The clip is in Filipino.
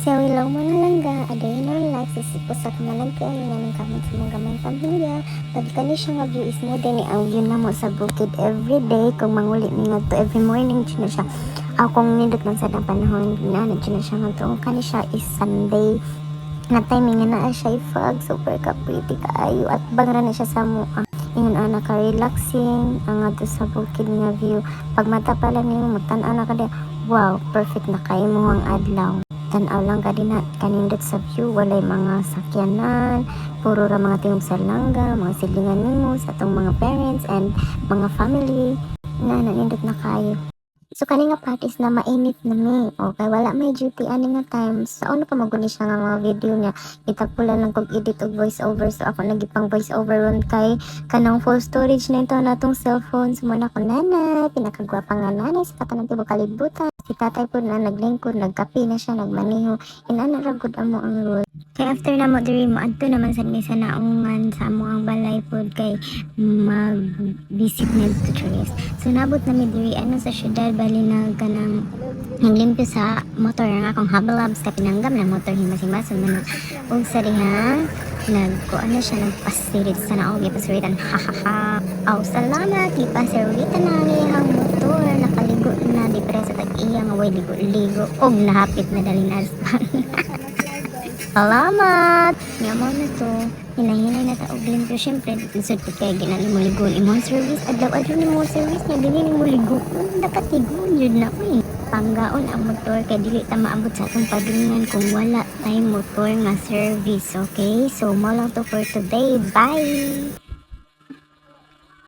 So, ilaw mo na lang ga, aday na relax, isipo sa kamalagkan, nga ng kamot sa mga gamang pamilya. Pagkani siya nga view is mo din ang view na mo sa bukid everyday, kung manguli ni nga to every morning, na siya. Kung nindot lang sa panahon, na siya nga to, kani siya is Sunday, nga timing nga na siya fog, super ka pretty kaayo, at bangra na siya sa mua. Ingon ana ka relaxing, ang ato sa bukid nga view. Pag mata pala niyo, mutan-ana ka di, wow, perfect na kayo mo ang adlaw. Tanaw lang ka din na kanindot sa view, walay mga sakyanan, puro ra mga tingog sa langga, mga silingan nimo sa atong mga parents and mga family na nanindot na kayo. So kani nga practice na mainit na mi, okay, wala may duty ani nga time. So ano pa maguni siya nga mga video niya, itapula lang kog edit og voice over. So ako nagipang voice over ron kay kanang full storage na ito na itong cellphone. Sumuna ko nanay, pinakagwapa nga nanay sa katanang tibok kalibutan. Si tatay po na naglingkod, nagkapi na siya, nagmaniho, inanaragod amo ang rule. Kaya after na mo diri mo adto naman sa misa naungan sa amo ang balay pod kay mag-visit na dito tourist. So nabot na mi diri ano sa syudad, bali na kanang naglimpyo sa motor nga akong habalabs ka pinanggam na motor himas-himas man og sa diha nagkuan na siya nagpasirit sa naog ipasiritan hahaha. Salamat ipasiritan na ang motor, nakaligo na di para sa tag-iya nga way ligo-ligo og nahapit na dalinas. Salamat! Nga mo na to. Hinay-hinay na taog limpyo. Siyempre, isod ko kaya ginali mo ligon. Imong service, adlaw-adlaw ni mo service niya. Dili ni mo ligon. Dapat ligon yun na ko eh. Panggaon ang motor kaya dili ta maabot sa atong padungan kung wala tayong motor nga service. Okay? So, mo lang to for today. Bye!